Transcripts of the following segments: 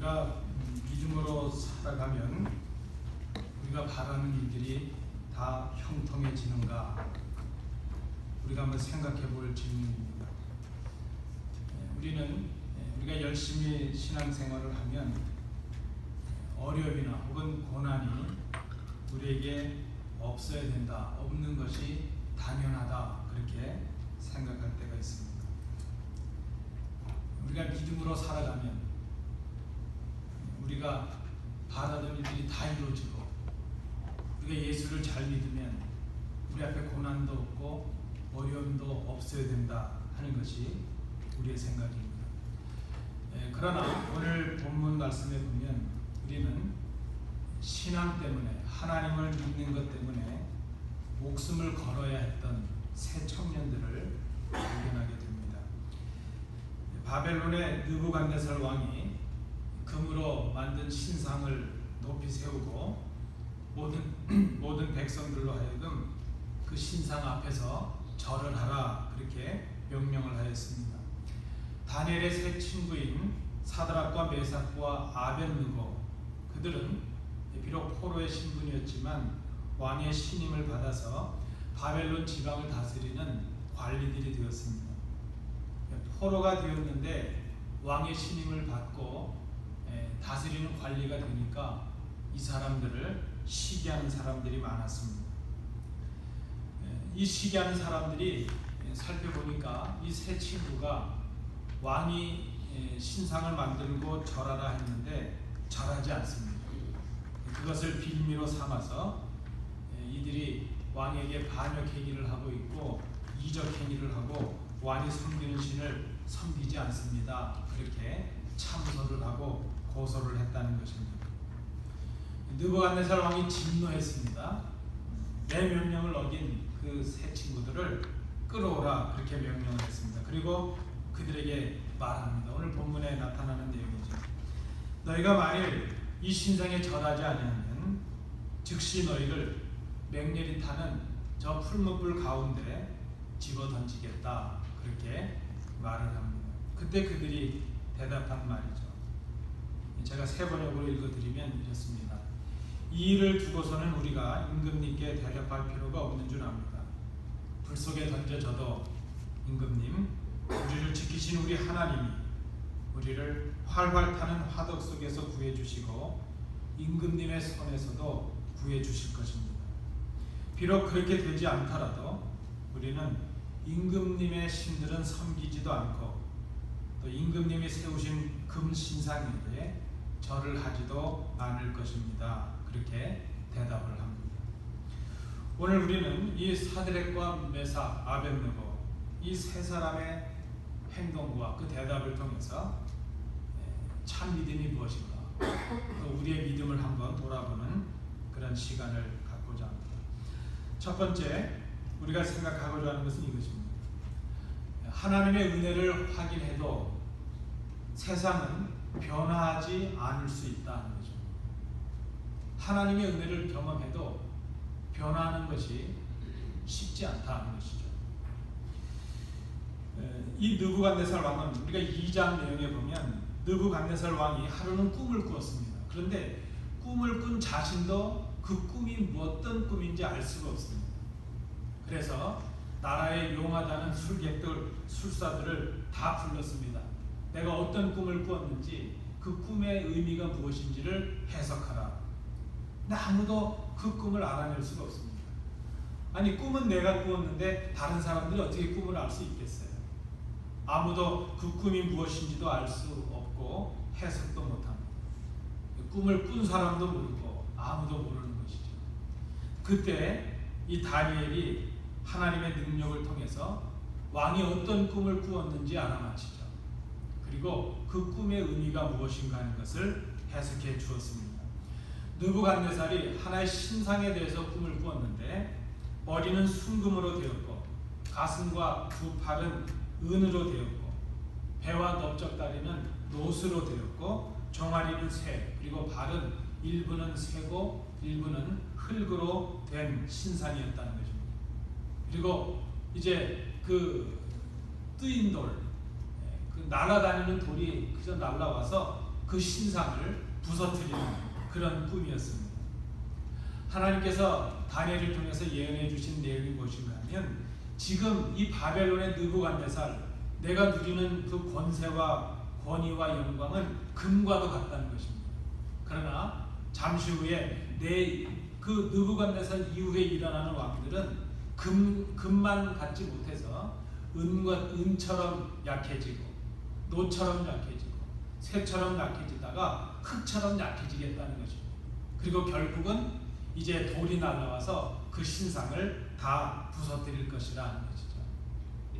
우리가 믿음으로 살아가면 우리가 바라는 일들이 다 형통해지는가? 우리가 한번 생각해 볼 질문입니다. 우리가 열심히 신앙생활을 하면 어려움이나 혹은 고난이 우리에게 없어야 된다, 없는 것이 당연하다, 그렇게 생각할 때가 있습니다. 우리가 믿음으로 살아가면 우리가 바라던 일들이 다 이루어지고, 우리가 예수를 잘 믿으면 우리 앞에 고난도 없고 어려움도 없어야 된다 하는 것이 우리의 생각입니다. 그러나 오늘 본문 말씀에 보면 우리는 신앙 때문에, 하나님을 믿는 것 때문에 목숨을 걸어야 했던 새 청년들을 발견하게 됩니다. 바벨론의 느부갓네살 왕이 금으로 만든 신상을 높이 세우고 모든 백성들로 하여금 그 신상 앞에서 절을 하라, 그렇게 명령을 하였습니다. 다니엘의 세 친구인 사드락과 메삭과 아벳느고, 그들은 비록 포로의 신분이었지만 왕의 신임을 받아서 바벨론 지방을 다스리는 관리들이 되었습니다. 포로가 되었는데 왕의 신임을 받고 다스리는 관리가 되니까 이 사람들을 시기하는 사람들이 많았습니다. 이 시기하는 사람들이 살펴보니까 이 세 친구가 왕이 신상을 만들고 절하라 했는데 절하지 않습니다. 그것을 빌미로 삼아서 이들이 왕에게 반역 행위를 하고 있고 이적 행위를 하고 왕이 섬기는 신을 섬기지 않습니다, 그렇게 참소를 하고 고소를 했다는 것입니다. 느부갓네살 왕이 진노했습니다. 내 명령을 어긴 그 세 친구들을 끌어오라, 그렇게 명령을 했습니다. 그리고 그들에게 말합니다. 오늘 본문에 나타나는 내용이죠. 너희가 만일 이 신상에 절하지 않으면 즉시 너희를 맹렬히 타는 저 풀무불 가운데 집어 던지겠다, 그렇게 말을 합니다. 그때 그들이 대답한 말이죠. 제가 세 번역으로 읽어드리면 이렇습니다. 이 일을 두고서는 우리가 임금님께 대답할 필요가 없는 줄 압니다. 불 속에 던져져도 임금님, 우리를 지키신 우리 하나님이 우리를 활활 타는 화덕 속에서 구해주시고 임금님의 손에서도 구해주실 것입니다. 비록 그렇게 되지 않더라도 우리는 임금님의 신들은 섬기지도 않고 또 임금님이 세우신 금신상에게 절을 하지도 않을 것입니다, 그렇게 대답을 합니다. 오늘 우리는 이 사드락과 메삭, 아벳느고, 이 세 사람의 행동과 그 대답을 통해서 참 믿음이 무엇인가, 또 우리의 믿음을 한번 돌아보는 그런 시간을 갖고자 합니다. 첫 번째 우리가 생각하고자 하는 것은 이것입니다. 하나님의 은혜를 확인해도 세상은 변화하지 않을 수 있다는 거죠. 하나님의 은혜를 경험해도 변화하는 것이 쉽지 않다는 것이죠. 이 느부갓네살 왕은 우리가 2장 내용에 보면 느부갓네살 왕이 하루는 꿈을 꾸었습니다. 그런데 꿈을 꾼 자신도 그 꿈이 어떤 꿈인지 알 수가 없습니다. 그래서 나라의 용하다는 술객들, 술사들을 다 불렀습니다. 내가 어떤 꿈을 꾸었는지 그 꿈의 의미가 무엇인지를 해석하라. 근데 아무도 그 꿈을 알아낼 수가 없습니다. 아니, 꿈은 내가 꾸었는데 다른 사람들이 어떻게 꿈을 알 수 있겠어요? 아무도 그 꿈이 무엇인지도 알 수 없고 해석도 못합니다. 꿈을 꾼 사람도 모르고 아무도 모르는 것이죠. 그때 이 다니엘이 하나님의 능력을 통해서 왕이 어떤 꿈을 꾸었는지 알아맞히죠. 그리고 그 꿈의 의미가 무엇인가 하는 것을 해석해 주었습니다. 느부갓네살이 하나의 신상에 대해서 꿈을 꾸었는데 머리는 순금으로 되었고 가슴과 두 팔은 은으로 되었고 배와 넓적다리는 노스로 되었고 종아리는 쇠, 그리고 발은 일부는 쇠고 일부는 흙으로 된 신상이었다는 것입니다. 그리고 이제 그 뜨인 돌, 그 날아다니는 돌이 그저 날아와서 그 신상을 부서뜨리는 그런 꿈이었습니다. 하나님께서 다니엘을 통해서 예언해 주신 내용이 무엇인가 하면 지금 이 바벨론의 느부갓네살, 내가 누리는 그 권세와 권위와 영광은 금과도 같다는 것입니다. 그러나 잠시 후에 그 느부갓네살 이후에 일어나는 왕들은 금만 갖지 못해서 은처럼 약해지고 노처럼 약해지고 쇠처럼 약해지다가 흙처럼 약해지겠다는 것입니다. 그리고 결국은 이제 돌이 날아와서 그 신상을 다 부서뜨릴 것이라는 것이죠.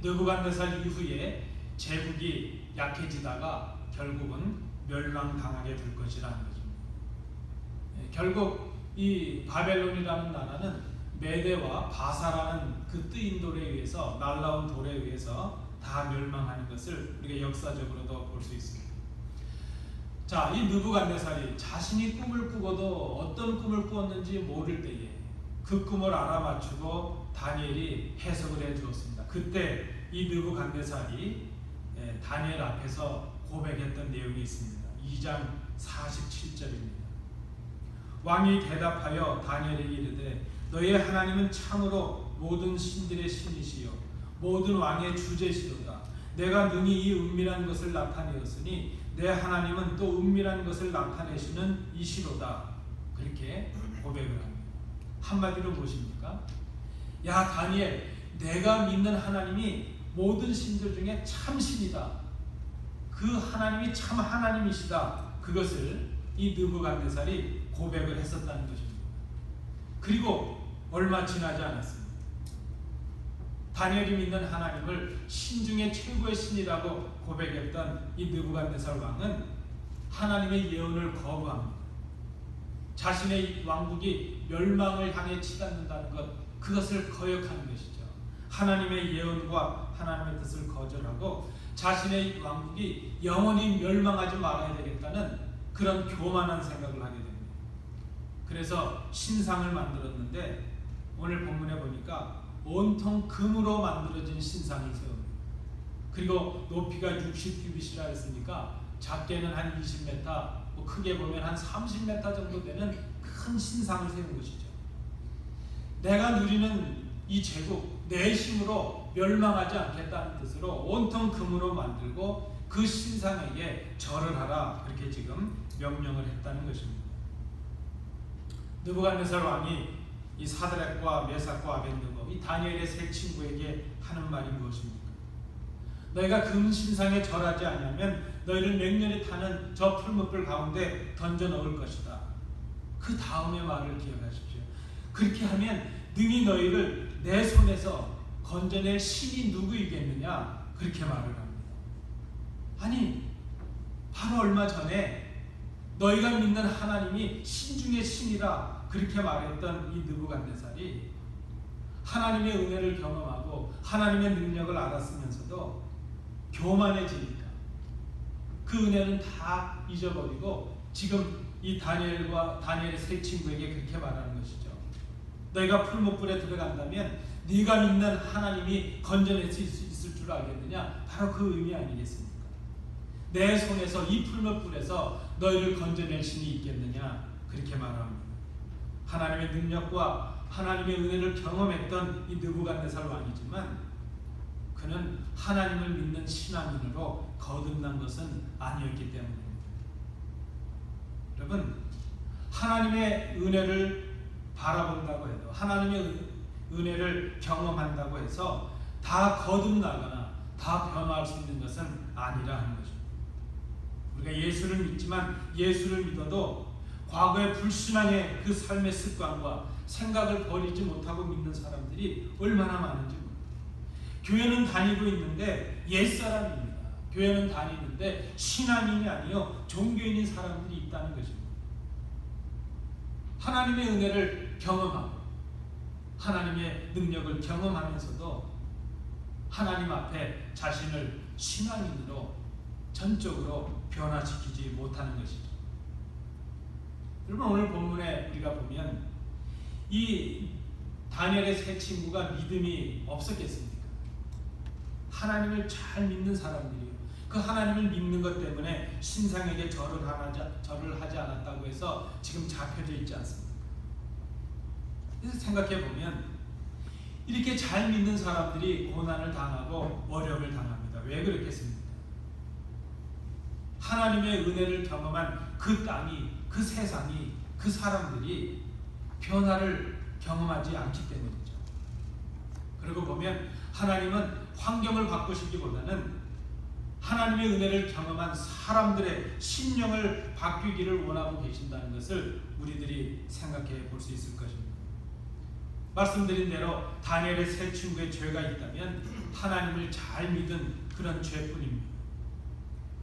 느부갓네살 이후에 제국이 약해지다가 결국은 멸망당하게 될 것이라는 것입니다. 결국 이 바벨론이라는 나라는 메대와 바사라는 그 뜨인 돌에 의해서, 날라온 돌에 의해서 다 멸망하는 것을 우리가 역사적으로도 볼 수 있습니다. 자, 이 느부갓네살이 자신이 꿈을 꾸고도 어떤 꿈을 꾸었는지 모를 때에 그 꿈을 알아맞추고 다니엘이 해석을 해 주었습니다. 그때 이 느부갓네살이 다니엘 앞에서 고백했던 내용이 있습니다. 2장 47절입니다. 왕이 대답하여 다니엘에게 이르되 너의 하나님은 참으로 모든 신들의 신이시요 모든 왕의 주제시로다. 내가 능히 이 은밀한 것을 나타내었으니 내 하나님은 또 은밀한 것을 나타내시는 이시로다. 그렇게 고백을 합니다. 한마디로 무엇입니까? 야 다니엘, 내가 믿는 하나님이 모든 신들 중에 참신이다. 그 하나님이 참 하나님이시다. 그것을 이 느부갓네살이 고백을 했었다는 것입니다. 그리고 얼마 지나지 않았습니다. 다니엘이 믿는 하나님을 신 중에 최고의 신이라고 고백했던 이 느부갓네살 왕은 하나님의 예언을 거부합니다. 자신의 왕국이 멸망을 향해 치닫는다는 것, 그것을 거역하는 것이죠. 하나님의 예언과 하나님의 뜻을 거절하고 자신의 왕국이 영원히 멸망하지 말아야 되겠다는 그런 교만한 생각을 하게 됩니다. 그래서 신상을 만들었는데 오늘 본문에 보니까 온통 금으로 만들어진 신상을 세웁니다. 그리고 높이가 60규빗이라 했으니까 작게는 한 20m, 크게 보면 한 30m 정도 되는 큰 신상을 세운 것이죠. 내가 누리는 이 제국, 내 힘으로 멸망하지 않겠다는 뜻으로 온통 금으로 만들고 그 신상에게 절을 하라, 그렇게 지금 명령을 했다는 것입니다. 느부갓네살 왕이 이 사드락과 메삭과 아벤느고, 이 다니엘의 세 친구에게 하는 말이 무엇입니까? 너희가 금 신상에 절하지 않으면 너희를 맹렬히 타는 저 풀무불 가운데 던져 넣을 것이다. 그 다음의 말을 기억하십시오. 그렇게 하면 능히 너희를 내 손에서 건져낼 신이 누구이겠느냐, 그렇게 말을 합니다. 아니, 바로 얼마 전에 너희가 믿는 하나님이 신 중의 신이라 그렇게 말했던 이 느부갓네살이 하나님의 은혜를 경험하고 하나님의 능력을 알았으면서도 교만해지니까 그 은혜는 다 잊어버리고 지금 이 다니엘의 세 친구에게 그렇게 말하는 것이죠. 너희가 풀무불에 들어간다면 네가 믿는 하나님이 건져낼 수 있을 줄 알겠느냐? 바로 그 의미 아니겠습니까? 내 손에서 이 풀무불에서 너희를 건져낼 신이 있겠느냐? 그렇게 말합니다. 하나님의 능력과 하나님의 은혜를 경험했던 이 느부갓네살 왕이지만 그는 하나님을 믿는 신앙인으로 거듭난 것은 아니었기 때문입니다. 여러분, 하나님의 은혜를 바라본다고 해도, 하나님의 은혜를 경험한다고 해서 다 거듭나거나 다 변화할 수 있는 것은 아니라 하는 것입니다. 우리가 예수를 믿지만 예수를 믿어도 과거의 불신앙의 그 삶의 습관과 생각을 버리지 못하고 믿는 사람들이 얼마나 많은지 모릅니다. 교회는 다니고 있는데 옛사람입니다. 교회는 다니는데 신앙인이 아니요 종교인인 사람들이 있다는 것입니다. 하나님의 은혜를 경험하고 하나님의 능력을 경험하면서도 하나님 앞에 자신을 신앙인으로 전적으로 변화시키지 못하는 것이죠. 여러분, 오늘 본문에 우리가 보면 이 다니엘의 세 친구가 믿음이 없었겠습니까? 하나님을 잘 믿는 사람들이요, 그 하나님을 믿는 것 때문에 신상에게 절을 하지 않았다고 해서 지금 잡혀져 있지 않습니까? 그래서 생각해 보면 이렇게 잘 믿는 사람들이 고난을 당하고 어려움을 당합니다. 왜 그렇겠습니까? 하나님의 은혜를 경험한 그 땅이, 그 세상이, 그 사람들이 변화를 경험하지 않기 때문이죠. 그리고 보면 하나님은 환경을 바꾸시기보다는 하나님의 은혜를 경험한 사람들의 심령을 바뀌기를 원하고 계신다는 것을 우리들이 생각해 볼 수 있을 것입니다. 말씀드린 대로 다니엘의 세 친구의 죄가 있다면 하나님을 잘 믿은 그런 죄뿐입니다.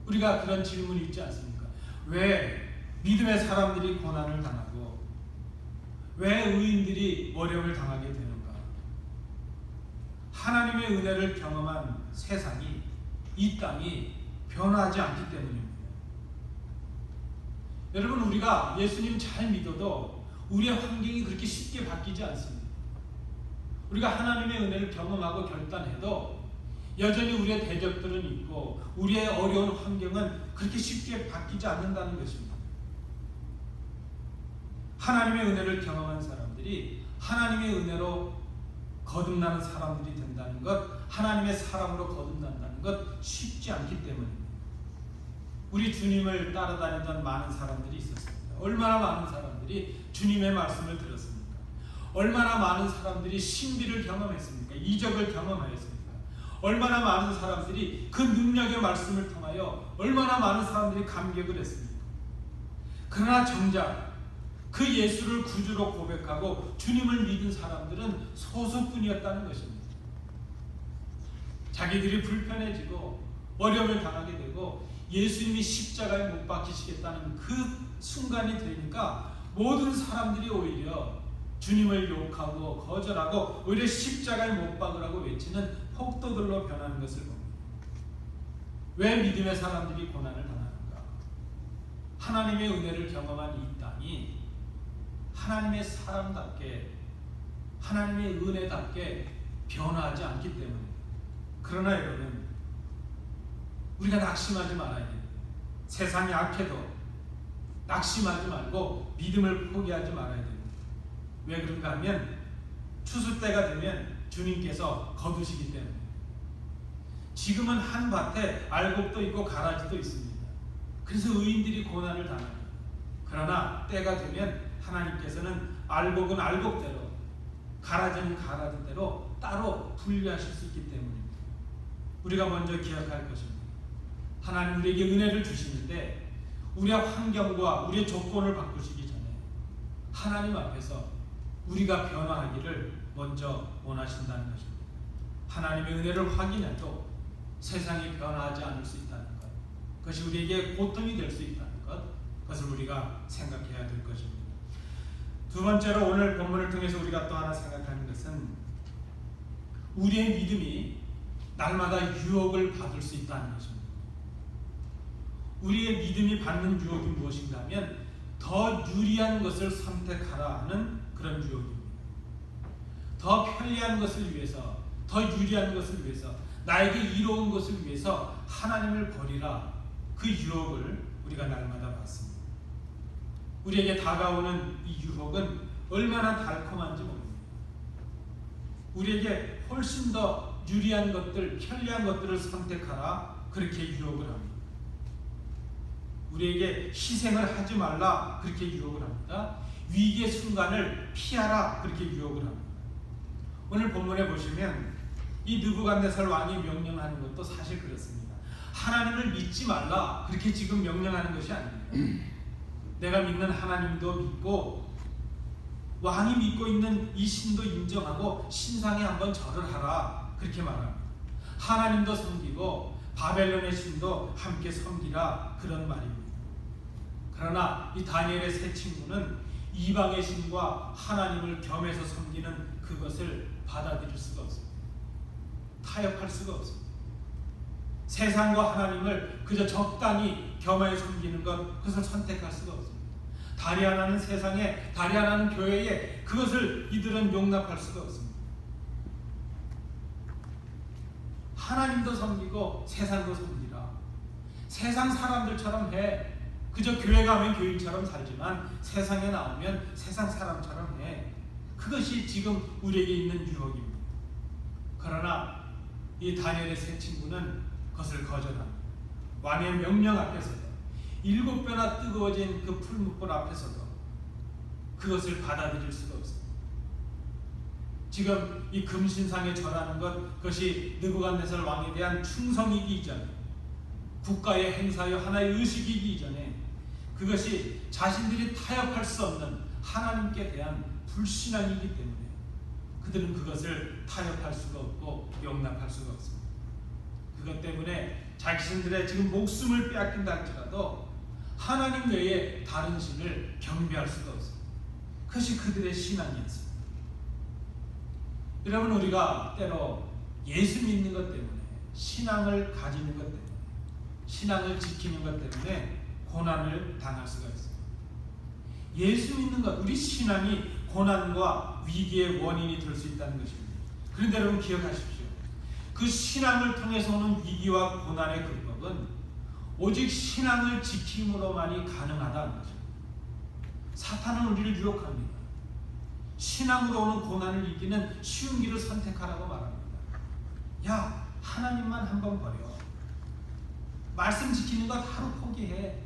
우리가 그런 질문이 있지 않습니까? 왜 믿음의 사람들이 고난을 당하고 왜 의인들이 어려움을 당하게 되는가? 하나님의 은혜를 경험한 세상이, 이 땅이 변화하지 않기 때문입니다. 여러분, 우리가 예수님 잘 믿어도 우리의 환경이 그렇게 쉽게 바뀌지 않습니다. 우리가 하나님의 은혜를 경험하고 결단해도 여전히 우리의 대적들은 있고 우리의 어려운 환경은 그렇게 쉽게 바뀌지 않는다는 것입니다. 하나님의 은혜를 경험한 사람들이 하나님의 은혜로 거듭나는 사람들이 된다는 것, 하나님의 사람으로 거듭난다는 것 쉽지 않기 때문입니다. 우리 주님을 따라다니던 많은 사람들이 있었습니다. 얼마나 많은 사람들이 주님의 말씀을 들었습니까? 얼마나 많은 사람들이 신비를 경험했습니까? 이적을 경험하였습니까? 얼마나 많은 사람들이 그 능력의 말씀을 통하여 얼마나 많은 사람들이 감격을 했습니까? 그러나 정작 그 예수를 구주로 고백하고 주님을 믿은 사람들은 소수뿐이었다는 것입니다. 자기들이 불편해지고 어려움을 당하게 되고 예수님이 십자가에 못 박히시겠다는 그 순간이 되니까 모든 사람들이 오히려 주님을 욕하고 거절하고 오히려 십자가에 못 박으라고 외치는 폭도들로 변하는 것을 봅니다. 왜 믿음의 사람들이 고난을 당하는가? 하나님의 은혜를 경험한 이 땅이 하나님의 사람답게, 하나님의 은혜답게 변화하지 않기 때문입니다. 그러나 여러분, 우리가 낙심하지 말아야 됩니다. 세상이 악해도 낙심하지 말고 믿음을 포기하지 말아야 됩니다. 왜 그런가 하면 추수 때가 되면 주님께서 거두시기 때문입니다. 지금은 한 밭에 알곡도 있고 가라지도 있습니다. 그래서 의인들이 고난을 당합니다. 그러나 때가 되면 하나님께서는 알곡은 알곡대로, 가라지는 가라지대로 따로 분리하실 수 있기 때문입니다. 우리가 먼저 기억할 것입니다. 하나님 우리에게 은혜를 주시는데 우리의 환경과 우리의 조건을 바꾸시기 전에 하나님 앞에서 우리가 변화하기를 먼저 원하신다는 것입니다. 하나님의 은혜를 확인해도 세상이 변화하지 않을 수 있다는 것, 그것이 우리에게 고통이 될 수 있다는 것, 그것을 우리가 생각해야 될 것입니다. 두 번째로 오늘 본문을 통해서 우리가 또 하나 생각하는 것은 우리의 믿음이 날마다 유혹을 받을 수 있다는 것입니다. 우리의 믿음이 받는 유혹이 무엇인가 하면 더 유리한 것을 선택하라 하는 그런 유혹입니다. 더 편리한 것을 위해서, 더 유리한 것을 위해서, 나에게 이로운 것을 위해서 하나님을 버리라, 그 유혹을 우리가 날마다 받습니다. 우리에게 다가오는 이 유혹은 얼마나 달콤한지 모릅니다. 우리에게 훨씬 더 유리한 것들, 편리한 것들을 선택하라, 그렇게 유혹을 합니다. 우리에게 희생을 하지 말라, 그렇게 유혹을 합니다. 위기의 순간을 피하라, 그렇게 유혹을 합니다. 오늘 본문에 보시면 이 느부갓네살 왕이 명령하는 것도 사실 그렇습니다. 하나님을 믿지 말라, 그렇게 지금 명령하는 것이 아닙니다. 내가 믿는 하나님도 믿고 왕이 믿고 있는 이 신도 인정하고 신상에 한번 절을 하라, 그렇게 말합니다. 하나님도 섬기고 바벨론의 신도 함께 섬기라, 그런 말입니다. 그러나 이 다니엘의 세 친구는 이방의 신과 하나님을 겸해서 섬기는 그것을 받아들일 수가 없습니다. 타협할 수가 없습니다. 세상과 하나님을 그저 적당히 겸하여 섬기는 것, 그것을 선택할 수가 없습니다. 다리 하나는 세상에, 다리 하나는 교회에, 그것을 이들은 용납할 수가 없습니다. 하나님도 섬기고 세상도 섬기라, 세상 사람들처럼 해. 그저 교회 가면 교인처럼 살지만 세상에 나오면 세상 사람처럼 해. 그것이 지금 우리에게 있는 유혹입니다. 그러나 이 다니엘의 세 친구는 그것을 거절합니다. 왕의 명령 앞에서도 7배나 뜨거워진 그 풀무불 앞에서도 그것을 받아들일 수가 없습니다. 지금 이 금신상에 절하는 것, 그것이 느부갓네살 왕에 대한 충성이기 이전에, 국가의 행사여 하나의 의식이기 이전에, 그것이 자신들이 타협할 수 없는 하나님께 대한 불신앙이기 때문에 그들은 그것을 타협할 수가 없고 용납할 수가 없습니다. 그것 때문에 자신들의 지금 목숨을 빼앗긴다 할지라도 하나님 외에 다른 신을 경배할 수가 없습니다. 그것이 그들의 신앙이었습니다. 여러분, 우리가 때로 예수 믿는 것 때문에, 신앙을 가지는 것 때문에, 신앙을 지키는 것 때문에 고난을 당할 수가 있습니다. 예수 믿는 것, 우리 신앙이 고난과 위기의 원인이 될 수 있다는 것입니다. 그런데 여러분 기억하십시오. 그 신앙을 통해서 오는 위기와 고난의 극복은 오직 신앙을 지킴으로만이 가능하다는 것입니다. 사탄은 우리를 유혹합니다. 신앙으로 오는 고난을 이기는 쉬운 길을 선택하라고 말합니다. 야, 하나님만 한번 버려. 말씀 지키는 것 하루 포기해.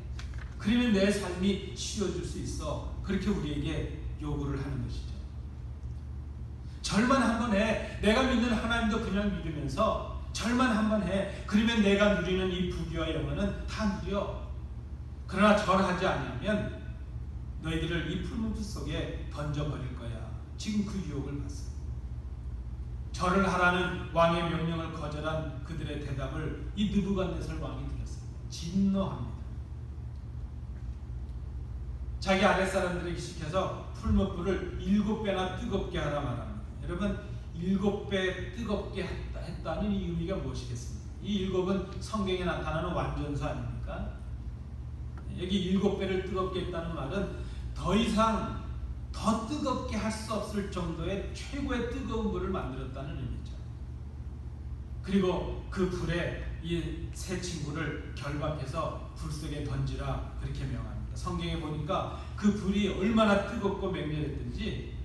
그러면 내 삶이 쉬워질 수 있어. 그렇게 우리에게 요구를 하는 것이죠. 절만 한번 해. 내가 믿는 하나님도 그냥 믿으면서 절만 한번 해. 그러면 내가 누리는 이 부귀와 영원은 다 누려. 그러나 절하지 않으면 너희들을 이 풀무불 속에 던져버릴 거야. 지금 그 유혹을 받습니다. 절을 하라는 왕의 명령을 거절한 그들의 대답을 이 느부갓네살 왕이 들었습니다. 진노합니다. 자기 아랫사람들에게 시켜서 풀무불을 7배나 뜨겁게 하라 말합니다. 여러분, 7배 뜨겁게 했다는 이 의미가 무엇이겠습니까? 이 7은 성경에 나타나는 완전수 아닙니까? 여기 7배를 뜨겁게 했다는 말은 더 이상 더 뜨겁게 할 수 없을 정도의 최고의 뜨거운 불을 만들었다는 의미죠. 그리고 그 불에 이 세 친구를 결박해서 불 속에 던지라 그렇게 명합니다. 성경에 보니까 그 불이 얼마나 뜨겁고 맹렬했든지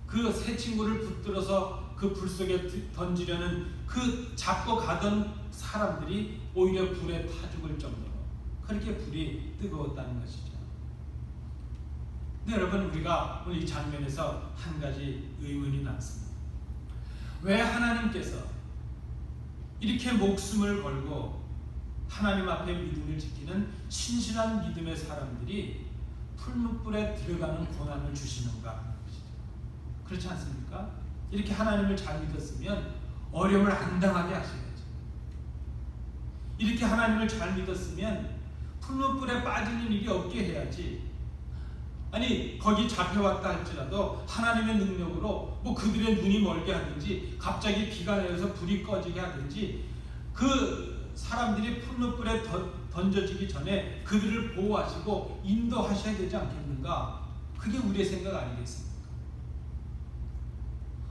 그 세 친구를 붙들어서 그 불 속에 던지려는 그 잡고 가던 사람들이 오히려 불에 타 죽을 정도로 그렇게 불이 뜨거웠다는 것이죠. 근데 여러분, 우리가 오늘 이 장면에서 한 가지 의문이 남습니다. 왜 하나님께서 이렇게 목숨을 걸고 하나님 앞에 믿음을 지키는 신실한 믿음의 사람들이 풀무불에 들어가는 고난을 주시는가 하는 것이죠. 그렇지 않습니까? 이렇게 하나님을 잘 믿었으면 어려움을 안 당하게 하셔야죠. 이렇게 하나님을 잘 믿었으면 풀무불에 빠지는 일이 없게 해야지. 아니, 거기 잡혀왔다 할지라도 하나님의 능력으로 뭐 그들의 눈이 멀게 하든지 갑자기 비가 내려서 불이 꺼지게 하든지 그 사람들이 풀무불에 던져지기 전에 그들을 보호하시고 인도하셔야 되지 않겠는가? 그게 우리의 생각 아니겠습니까?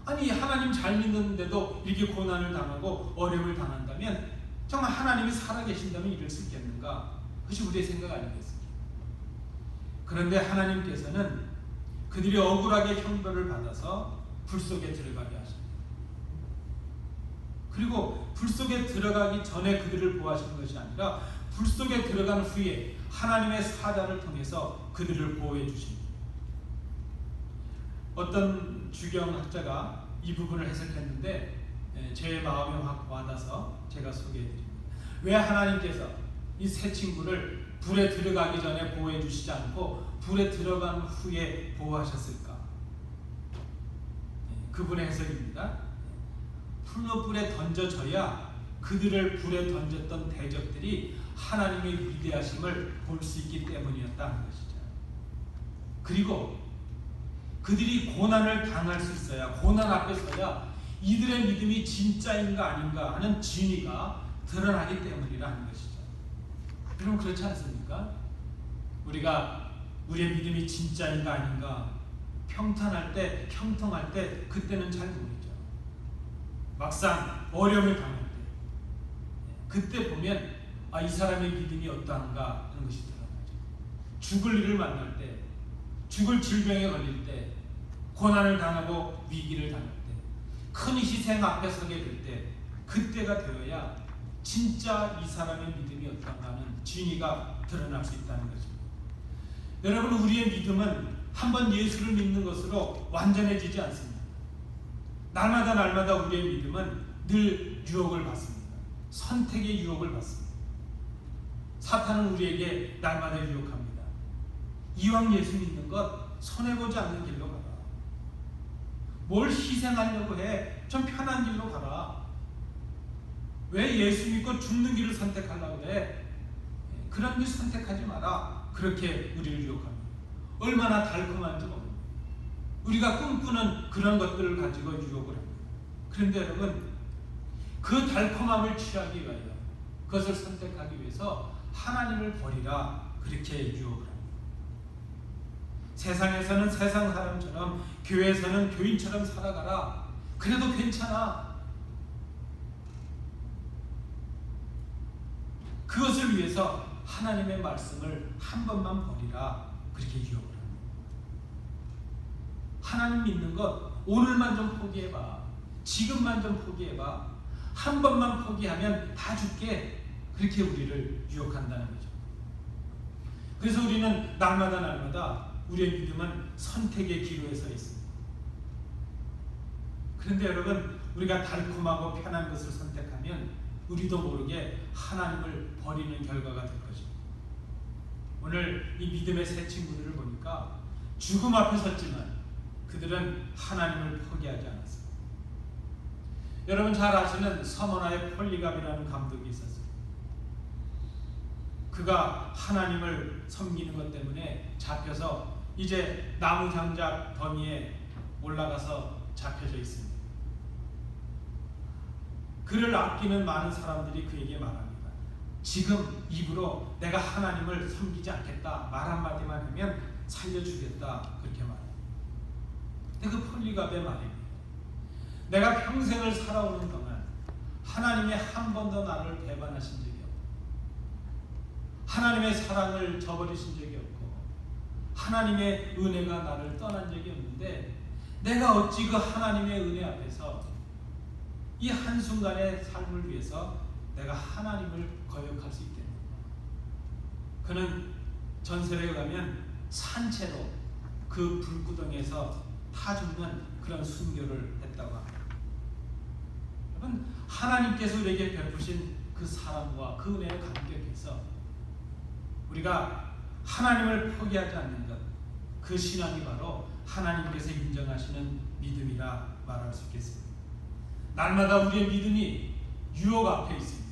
아니, 하나님 잘 믿는데도 이렇게 고난을 당하고 어려움을 당한다면 정말 하나님이 살아계신다면 이럴 수 있겠는가? 그것이 우리의 생각 아니겠습니까? 그런데 하나님께서는 그들이 억울하게 형벌을 받아서 불 속에 들어가게 하십니다. 그리고 불 속에 들어가기 전에 그들을 보호하시는 것이 아니라 불 속에 들어간 후에 하나님의 사자를 통해서 그들을 보호해 주십니다. 어떤 주경학자가 이 부분을 해석했는데 제 마음에 확 와닿아서 제가 소개해 드립니다. 왜 하나님께서 이 세 친구를 불에 들어가기 전에 보호해 주시지 않고 불에 들어간 후에 보호하셨을까? 그분의 해석입니다. 풀무불에 던져져야 그들을 불에 던졌던 대적들이 하나님의 위대하심을 볼 수 있기 때문이었다는 것이죠. 그리고 그들이 고난을 당할 수 있어야, 고난 앞에 서야 이들의 믿음이 진짜인가 아닌가 하는 진위가 드러나기 때문이라는 것이죠. 여러분, 그렇지 않습니까? 우리가 우리의 믿음이 진짜인가 아닌가 평탄할 때, 형통할 때 그때는 잘 모르죠. 막상 어려움을 당할 때 그때 보면 이 사람의 믿음이 어떠한가 하는 것이 드러나죠. 죽을 일을 만날 때, 죽을 질병에 걸릴 때, 고난을 당하고 위기를 당할 때, 큰 희생 앞에 서게 될 때, 그때가 되어야 진짜 이 사람의 믿음이 어떠한가 하는 진위가 드러날 수 있다는 것입니다. 여러분, 우리의 믿음은 한번 예수를 믿는 것으로 완전해지지 않습니다. 날마다 우리의 믿음은 늘 유혹을 받습니다. 선택의 유혹을 받습니다. 사탄은 우리에게 날마다 유혹합니다. 이왕 예수 믿는 것 손해보지 않는 길로 가라. 뭘 희생하려고 해? 좀 편한 길로 가라. 왜 예수 믿고 죽는 길을 선택하려고 해? 그런 길 선택하지 마라. 그렇게 우리를 유혹합니다. 얼마나 달콤한지 모릅니다. 우리가 꿈꾸는 그런 것들을 가지고 유혹을 합니다. 그런데 여러분, 그 달콤함을 취하기 위하여, 그것을 선택하기 위해서 하나님을 버리라, 그렇게 유혹을 합니다. 세상에서는 세상 사람처럼, 교회에서는 교인처럼 살아가라. 그래도 괜찮아. 그것을 위해서 하나님의 말씀을 한 번만 버리라, 그렇게 유혹을 합니다. 하나님 믿는 것 오늘만 좀 포기해봐. 지금만 좀 포기해봐. 한 번만 포기하면 다 줄게. 그렇게 우리를 유혹한다는 거죠. 그래서 우리는 날마다 우리의 믿음은 선택의 기로에 서 있습니다. 그런데 여러분, 우리가 달콤하고 편한 것을 선택하면 우리도 모르게 하나님을 버리는 결과가 될 것입니다. 오늘 이 믿음의 세 친구들을 보니까 죽음 앞에 섰지만 그들은 하나님을 포기하지 않았습니다. 여러분 잘 아시는 서머나의 폴리갑이라는 감독이 있었습니다. 그가 하나님을 섬기는 것 때문에 잡혀서 이제 나무 장작 더미에 올라가서 잡혀져 있습니다. 그를 아끼는 많은 사람들이 그에게 말합니다. 지금 입으로 내가 하나님을 섬기지 않겠다 말 한마디만 하면 살려주겠다, 그렇게 말합니다. 근데 그 폴리갑의 말입니다. 내가 평생을 살아오는 동안 하나님의 한 번도 나를 배반하신 적이 없고, 하나님의 사랑을 저버리신 적이 없고, 하나님의 은혜가 나를 떠난 적이 없는데 내가 어찌 그 하나님의 은혜 앞에서 이 한순간의 삶을 위해서 내가 하나님을 거역할 수 있겠는가. 그는 전설에 가면 산채로 그 불구덩이에서 타 죽는 그런 순교를 했다고 합니다. 여러분, 하나님께서 우리에게 베푸신 그 사랑과 그 은혜에 감격해서 우리가 하나님을 포기하지 않는 것, 그 신앙이 바로 하나님께서 인정하시는 믿음이라 말할 수 있겠습니다. 날마다 우리의 믿음이 유혹 앞에 있습니다.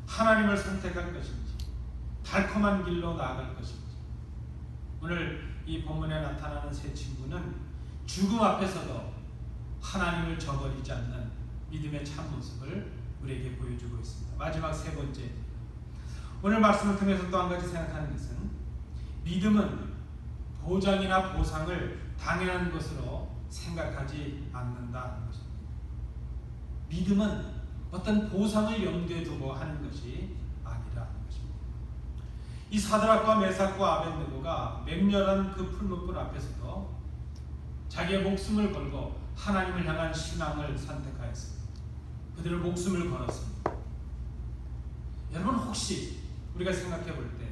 하나님을 선택할 것인지, 달콤한 길로 나아갈 것인지. 오늘 이 본문에 나타나는 세 친구는 죽음 앞에서도 하나님을 저버리지 않는 믿음의 참 모습을 우리에게 보여주고 있습니다. 마지막 세 번째, 오늘 말씀을 통해서 또 한 가지 생각하는 것은, 믿음은 보장이나 보상을 당연한 것으로 생각하지 않는다는 것입니다. 믿음은 어떤 보상을 염두에 두고 하는 것이 아니라는 것입니다. 이 사드락과 메삭과 아벳느고가 맹렬한 그 풀무불 앞에서도 자기의 목숨을 걸고 하나님을 향한 신앙을 선택하였습니다. 그들은 목숨을 걸었습니다. 여러분, 혹시 우리가 생각해 볼 때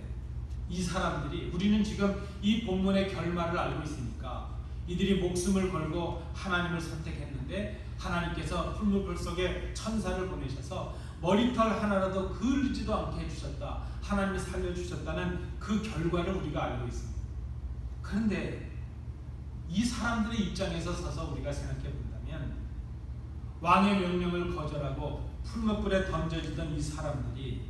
이 사람들이, 우리는 지금 이 본문의 결말을 알고 있으니까 이들이 목숨을 걸고 하나님을 선택했는데 하나님께서 풀무불 속에 천사를 보내셔서 머리털 하나라도 그을지도 않게 해주셨다, 하나님이 살려주셨다는 그 결과를 우리가 알고 있습니다. 그런데 이 사람들의 입장에서 서서 우리가 생각해 본다면, 왕의 명령을 거절하고 풀무불에 던져지던 이 사람들이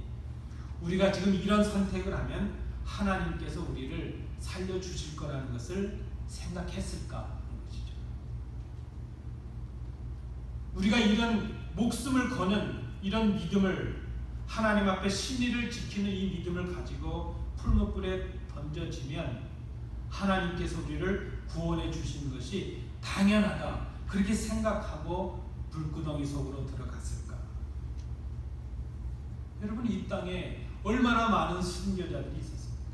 우리가 지금 이런 선택을 하면 하나님께서 우리를 살려주실 거라는 것을 생각했을까 하는 것이죠. 우리가 이런 목숨을 거는 이런 믿음을, 하나님 앞에 신의를 지키는 이 믿음을 가지고 풀무불에 던져지면 하나님께서 우리를 구원해 주신 것이 당연하다, 그렇게 생각하고 불구덩이 속으로 들어갔을까? 여러분, 이 땅에 얼마나 많은 순교자들이 있었습니까?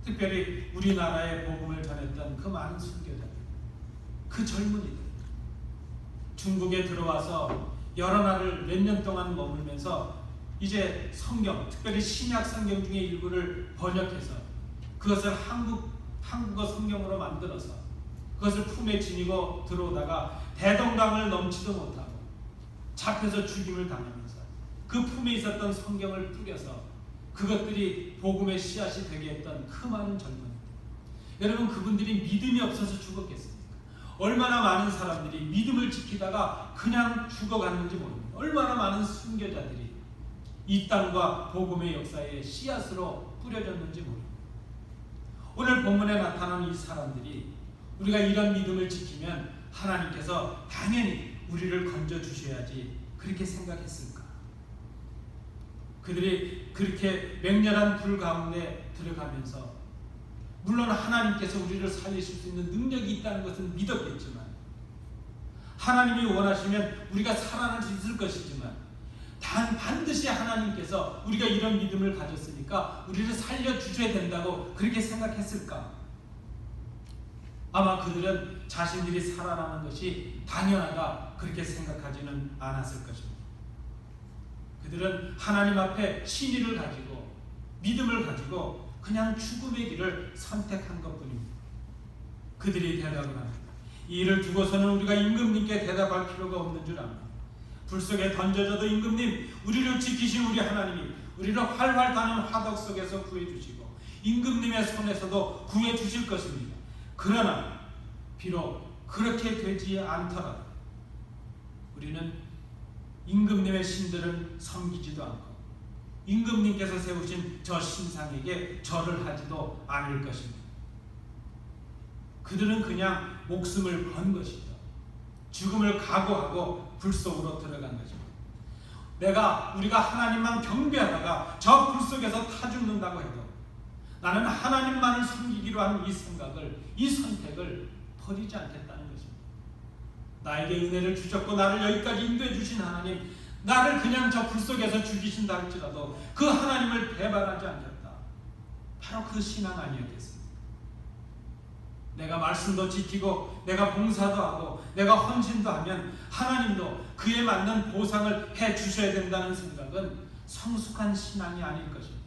특별히 우리나라에 복음을 전했던 그 많은 순교자들, 그 젊은이들, 중국에 들어와서 여러 날을 몇 년 동안 머물면서 이제 성경, 특별히 신약 성경 중에 일부를 번역해서 그것을 한국어 성경으로 만들어서 그것을 품에 지니고 들어오다가 대동강을 넘지도 못하고 잡혀서 죽임을 당하면서 그 품에 있었던 성경을 뿌려서 그것들이 복음의 씨앗이 되게 했던 그 많은 젊은이들, 여러분, 그분들이 믿음이 없어서 죽었겠습니까? 얼마나 많은 사람들이 믿음을 지키다가 그냥 죽어갔는지 모릅니다. 얼마나 많은 순교자들이 이 땅과 복음의 역사에 씨앗으로 뿌려졌는지 모릅니다. 오늘 본문에 나타난 이 사람들이 우리가 이런 믿음을 지키면 하나님께서 당연히 우리를 건져주셔야지 그렇게 생각했을까? 그들이 그렇게 맹렬한 불 가운데 들어가면서 물론 하나님께서 우리를 살리실 수 있는 능력이 있다는 것은 믿었겠지만, 하나님이 원하시면 우리가 살아날 수 있을 것이지만, 반드시 하나님께서 우리가 이런 믿음을 가졌으니까 우리를 살려주셔야 된다고 그렇게 생각했을까? 아마 그들은 자신들이 살아나는 것이 당연하다 그렇게 생각하지는 않았을 것입니다. 그들은 하나님 앞에 신의를 가지고 믿음을 가지고 그냥 죽음의 길을 선택한 것뿐입니다. 그들이 대답을 합니다. 이 일을 두고서는 우리가 임금님께 대답할 필요가 없는 줄 압니다. 불 속에 던져져도 임금님, 우리를 지키신 우리 하나님이 우리를 활활 타는 화덕 속에서 구해주시고 임금님의 손에서도 구해주실 것입니다. 그러나 비록 그렇게 되지 않더라도 우리는 임금님의 신들은 섬기지도 않고 임금님께서 세우신 저 신상에게 절을 하지도 않을 것입니다. 그들은 그냥 목숨을 건 것이죠. 죽음을 각오하고 불 속으로 들어간 것입니다. 우리가 하나님만 경배하다가 저 불 속에서 타 죽는다고 해도 나는 하나님만을 섬기기로 하는 이 생각을, 이 선택을 버리지 않겠다는 것입니다. 나에게 은혜를 주셨고 나를 여기까지 인도해 주신 하나님, 나를 그냥 저 불 속에서 죽이신다 할지라도 그 하나님을 배반하지 않겠다. 바로 그 신앙 아니었겠습니까? 내가 말씀도 지키고 내가 봉사도 하고 내가 헌신도 하면 하나님도 그에 맞는 보상을 해 주셔야 된다는 생각은 성숙한 신앙이 아닐 것입니다.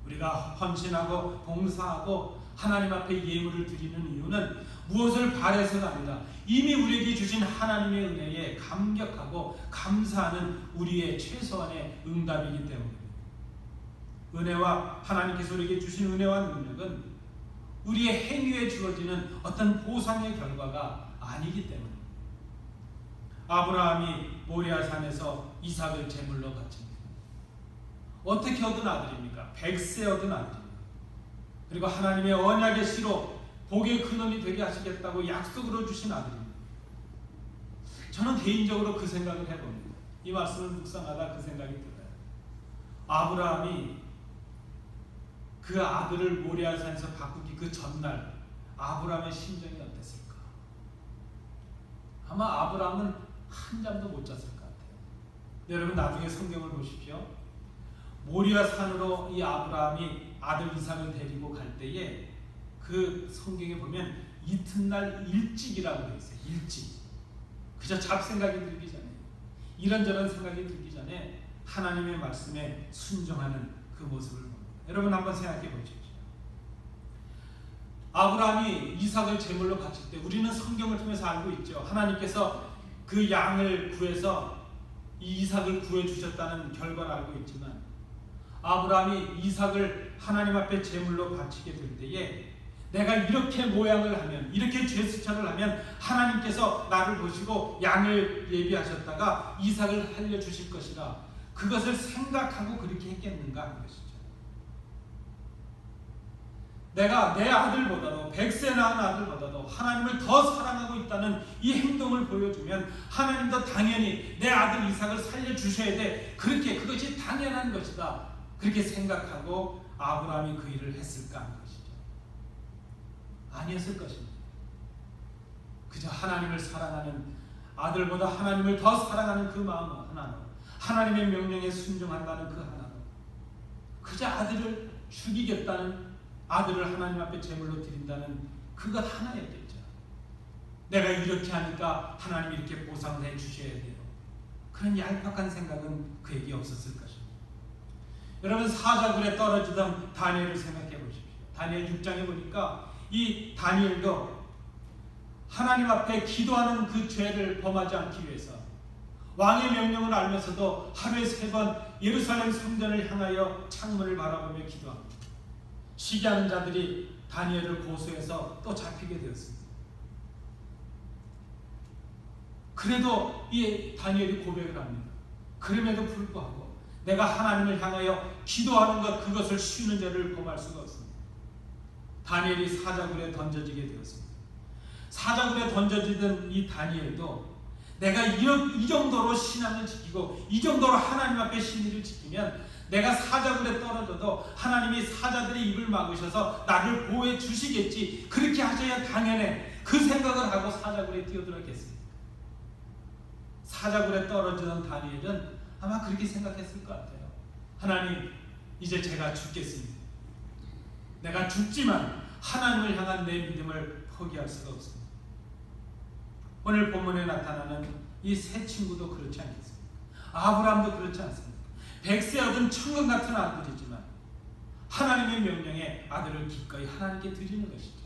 우리가 헌신하고 봉사하고 하나님 앞에 예물을 드리는 이유는 무엇을 바라서가 아니라 이미 우리에게 주신 하나님의 은혜에 감격하고 감사하는 우리의 최소한의 응답이기 때문입니다. 은혜와 하나님께서 우리에게 주신 은혜와 능력은 우리의 행위에 주어지는 어떤 보상의 결과가 아니기 때문입니다. 아브라함이 모리아산에서 이삭을 제물로 바칩니다. 어떻게 얻은 아들입니까? 100세 얻은 아들입니다. 그리고 하나님의 언약의 씨로 복의 근원이 되게 하시겠다고 약속으로 주신 아들입니다. 저는 개인적으로 그 생각을 해봅니다. 이 말씀을 묵상하다 그 생각이 들어요. 아브라함이 그 아들을 모리아산에서 바꾸기 그 전날 아브라함의 심정이 어땠을까? 아마 아브라함은 한잠도 못 잤을 것 같아요. 여러분 나중에 성경을 보십시오. 모리아산으로 이 아브라함이 아들 이삭을 데리고 갈 때에 그 성경에 보면 이튿날 일찍이라고 되어 있어요. 일찍. 그저 잡생각이 들기 전에, 이런저런 생각이 들기 전에 하나님의 말씀에 순종하는 그 모습을 봅니다. 여러분 한번 생각해 보십시오. 아브라함이 이삭을 제물로 바칠 때 우리는 성경을 통해서 알고 있죠. 하나님께서 그 양을 구해서 이 이삭을 구해주셨다는 결과를 알고 있지만, 아브라함이 이삭을 하나님 앞에 제물로 바치게 될 때에 내가 이렇게 모양을 하면, 이렇게 제스처를 하면 하나님께서 나를 보시고 양을 예비하셨다가 이삭을 살려주실 것이라, 그것을 생각하고 그렇게 했겠는가 하는 것이죠. 내가 내 아들보다도 100세 낳은 아들보다도 하나님을 더 사랑하고 있다는 이 행동을 보여주면 하나님도 당연히 내 아들 이삭을 살려주셔야 돼, 그렇게 그것이 당연한 것이다, 그렇게 생각하고 아브라함이 그 일을 했을까 하는 것이죠. 아니었을 것입니다. 그저 하나님을 사랑하는, 아들보다 하나님을 더 사랑하는 그 마음 하나로 하나님의 명령에 순종한다는 그 하나, 그저 아들을 죽이겠다는, 아들을 하나님 앞에 제물로 드린다는 그것 하나였겠죠. 내가 이렇게 하니까 하나님이 이렇게 보상을 해 주셔야 돼요. 그런 얄팍한 생각은 그에게 없었을 것입니다. 여러분, 사자굴에 떨어지던 다니엘을 생각해 보십시오. 다니엘 6장에 보니까 이 다니엘도 하나님 앞에 기도하는 그 죄를 범하지 않기 위해서 왕의 명령을 알면서도 하루에 3번 예루살렘 성전을 향하여 창문을 바라보며 기도합니다. 시기하는 자들이 다니엘을 고소해서 또 잡히게 되었습니다. 그래도 이 다니엘이 고백을 합니다. 그럼에도 불구하고 내가 하나님을 향하여 기도하는 것, 그것을 쉬는 죄를 범할 수가 없습니다. 다니엘이 사자굴에 던져지게 되었습니다. 사자굴에 던져지던 이 다니엘도 내가 이 정도로 신앙을 지키고 이 정도로 하나님 앞에 신의를 지키면 내가 사자굴에 떨어져도 하나님이 사자들의 입을 막으셔서 나를 보호해 주시겠지, 그렇게 하셔야 당연해, 그 생각을 하고 사자굴에 뛰어들었겠습니다. 사자굴에 떨어지던 다니엘은 아마 그렇게 생각했을 것 같아요. 하나님, 이제 제가 죽겠습니다. 내가 죽지만 하나님을 향한 내 믿음을 포기할 수가 없습니다. 오늘 본문에 나타나는 이 세 친구도 그렇지 않겠습니까? 아브라함도 그렇지 않습니다. 100세 얻은 천금 같은 아들이지만 하나님의 명령에 아들을 기꺼이 하나님께 드리는 것이죠.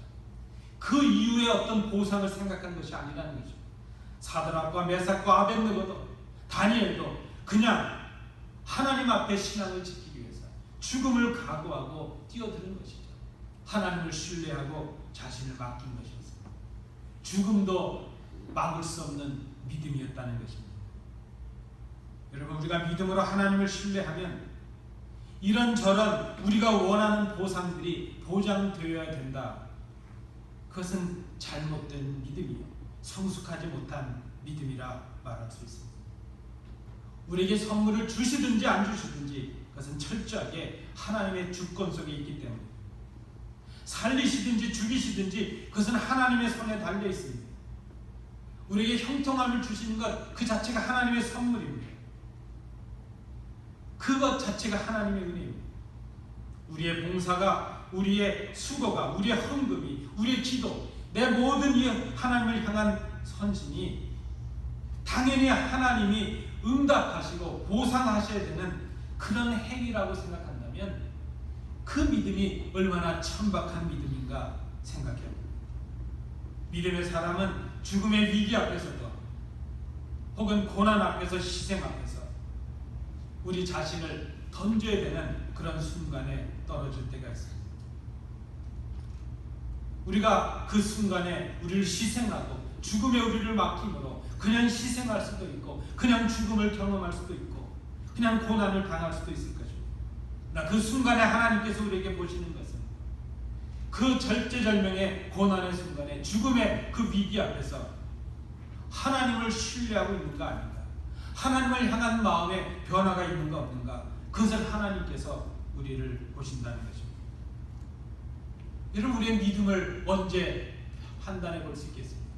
그 이후에 어떤 보상을 생각한 것이 아니라는 거죠. 사드락과 메삭과 아벳느고도, 다니엘도 그냥 하나님 앞에 신앙을 지키기 위해서 죽음을 각오하고 뛰어드는 것이죠. 하나님을 신뢰하고 자신을 맡긴 것이었습니다. 죽음도 막을 수 없는 믿음이었다는 것입니다. 여러분, 우리가 믿음으로 하나님을 신뢰하면 이런저런 우리가 원하는 보상들이 보장되어야 된다. 그것은 잘못된 믿음이요, 성숙하지 못한 믿음이라 말할 수 있습니다. 우리에게 선물을 주시든지 안 주시든지 그것은 철저하게 하나님의 주권 속에 있기 때문에, 살리시든지 죽이시든지 그것은 하나님의 손에 달려 있습니다. 우리에게 형통함을 주시는 것 그 자체가 하나님의 선물입니다. 그것 자체가 하나님의 은혜입니다. 우리의 봉사가, 우리의 수고가, 우리의 헌금이, 우리의 기도, 내 모든 이 하나님을 향한 선신이 당연히 하나님이 응답하시고 보상하셔야 되는 그런 행위라고 생각한다면 그 믿음이 얼마나 천박한 믿음인가 생각해요. 믿음의 사람은 죽음의 위기 앞에서도 혹은 고난 앞에서, 희생 앞에서 우리 자신을 던져야 되는 그런 순간에 떨어질 때가 있습니다. 우리가 그 순간에 우리를 희생하고 죽음에 우리를 맡김으로 그냥 희생할 수도 있고 그냥 죽음을 경험할 수도 있고 그냥 고난을 당할 수도 있을 것입니다. 그 순간에 하나님께서 우리에게 보시는 것은 그 절제절명의 고난의 순간에, 죽음의 그 위기 앞에서 하나님을 신뢰하고 있는가 아닌가, 하나님을 향한 마음에 변화가 있는가 없는가, 그것을 하나님께서 우리를 보신다는 것입니다. 여러분, 우리의 믿음을 언제 판단해 볼 수 있겠습니까?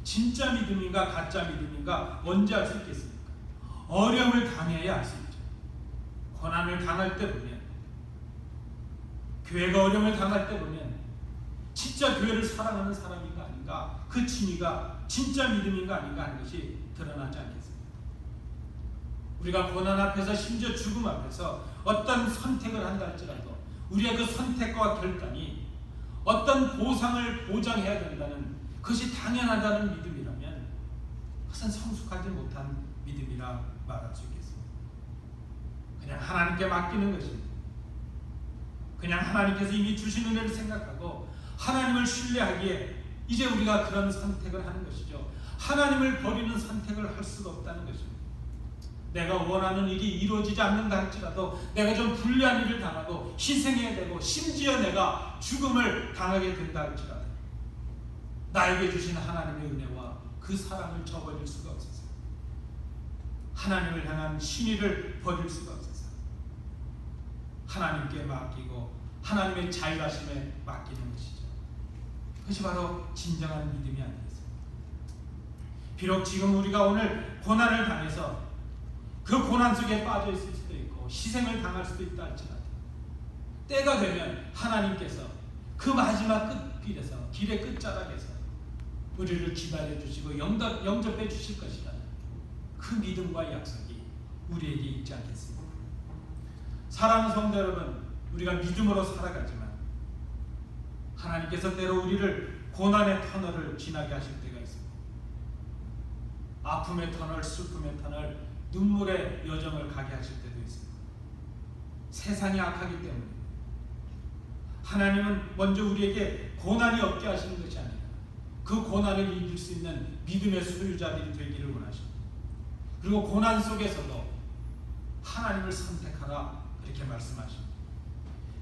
진짜 믿음인가 가짜 믿음인가 언제 알 수 있겠습니까? 어려움을 당해야 알 수 있죠. 고난을 당할 때 보면, 교회가 어려움을 당할 때 보면 진짜 교회를 사랑하는 사람인가 아닌가, 그 진위가 진짜 믿음인가 아닌가 하는 것이 드러나지 않겠습니까? 우리가 고난 앞에서, 심지어 죽음 앞에서 어떤 선택을 한다 할지라도 우리의 그 선택과 결단이 어떤 보상을 보장해야 된다는, 그것이 당연하다는 믿음이라면 그것은 성숙하지 못한 믿음이라 말할 수 있겠습니다. 그냥 하나님께 맡기는 것입니다. 그냥 하나님께서 이미 주신 은혜를 생각하고 하나님을 신뢰하기에 이제 우리가 그런 선택을 하는 것이죠. 하나님을 버리는 선택을 할 수가 없다는 것입니다. 내가 원하는 일이 이루어지지 않는다 할지라도 내가 좀 불리한 일을 당하고 희생해야 되고 심지어 내가 죽음을 당하게 된다 할지라도 나에게 주신 하나님의 은혜와 그 사랑을 저버릴 수가 없어서, 하나님을 향한 신의를 버릴 수가 없어서 하나님께 맡기고 하나님의 자유하심에 맡기는 것이죠. 그것이 바로 진정한 믿음이 아니겠습니까? 비록 지금 우리가 오늘 고난을 당해서 그 고난 속에 빠져 있을 수도 있고 희생을 당할 수도 있다 할지라도 때가 되면 하나님께서 그 마지막 끝길에서 길의 끝자락에서 우리를 기다려 주시고 영접해 주실 것이라는 그 믿음과 약속이 우리에게 있지 않겠습니까? 사랑하는 성도 여러분, 우리가 믿음으로 살아가지만 하나님께서 때로 우리를 고난의 터널을 지나게 하실 때가 있습니다. 아픔의 터널, 슬픔의 터널, 눈물의 여정을 가게 하실 때도 있습니다. 세상이 악하기 때문에 하나님은 먼저 우리에게 고난이 없게 하시는 것이 아니라 그 고난을 이길 수 있는 믿음의 소유자들이 되기를 원하십니다. 그리고 고난 속에서도 하나님을 선택하라 이렇게 말씀하십니다.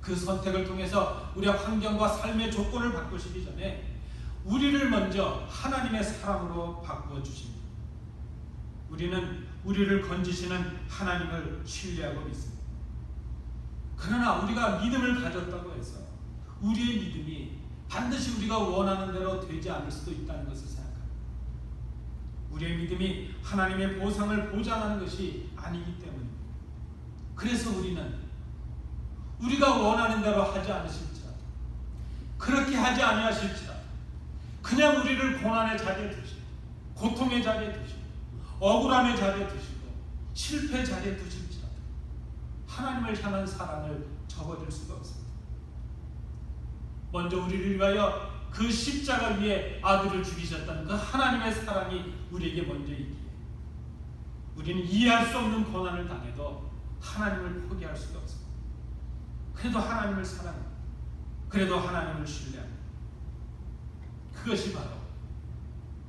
그 선택을 통해서 우리의 환경과 삶의 조건을 바꾸시기 전에 우리를 먼저 하나님의 사람으로 바꾸어 주십니다. 우리는 우리를 건지시는 하나님을 신뢰하고 믿습니다. 그러나 우리가 믿음을 가졌다고 해서 우리의 믿음이 반드시 우리가 원하는 대로 되지 않을 수도 있다는 것을 생각합니다. 우리의 믿음이 하나님의 보상을 보장하는 것이 아니기 때문입니다. 그래서 우리는 우리가 원하는 대로 하지 않으실지라도, 그렇게 하지 아니하실지라도 그냥 우리를 고난의 자리에 두시고 고통의 자리에 두시고 억울함의 자리에 두시고 실패의 자리에 두실지라도 하나님을 향한 사랑을 접어들 수가 없습니다. 먼저 우리를 위하여 그 십자가 위에 아들을 죽이셨다는 그 하나님의 사랑이 우리에게 먼저 있기에 우리는 이해할 수 없는 고난을 당해도 하나님을 포기할 수가 없습니다. 그래도 하나님을 사랑합니다. 그래도 하나님을 신뢰합니다. 그것이 바로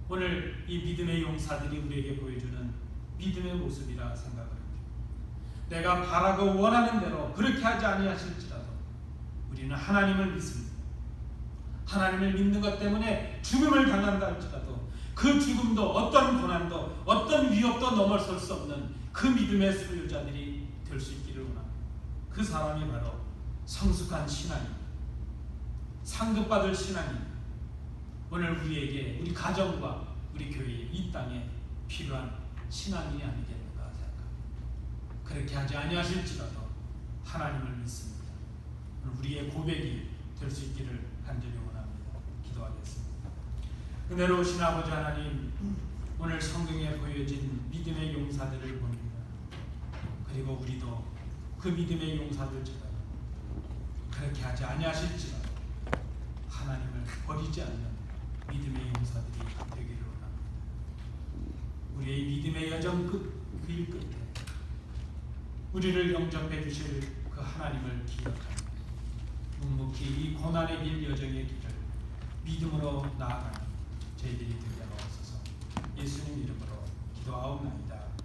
오늘 이 믿음의 용사들이 우리에게 보여주는 믿음의 모습이라 생각을 합니다. 내가 바라고 원하는 대로 그렇게 하지 아니하실지라도 우리는 하나님을 믿습니다. 하나님을 믿는 것 때문에 죽음을 당한다 할지라도 그 죽음도 어떤 고난도 어떤 위협도 넘어설 수 없는 그 믿음의 소유자들이 될 수 있기를 원합니다. 그 사람이 바로 성숙한 신앙입니다. 상급받을 신앙입니다. 오늘 우리에게, 우리 가정과 우리 교회, 이 땅에 필요한 신앙이 아니겠는가 생각합니다. 그렇게 하지 아니하실지라도 하나님을 믿습니다. 우리의 고백이 될 수 있기를 간절히 원합니다. 기도하겠습니다. 은혜로우신 아버지 하나님, 오늘 성경에 보여진 믿음의 용사들을 봅니다. 그리고 우리도 그 믿음의 용사들처럼 그렇게 하지 아니하실지라도 하나님을 버리지 않는 믿음의 용사들이 되기를 원합니다. 우리의 믿음의 여정 길 끝에 우리를 영접해 주실 그 하나님을 기억하며 묵묵히 이 고난의 길 여정의 길을 믿음으로 나아가는 저희들이 되게 하옵소서. 예수님 이름으로 기도하옵나이다.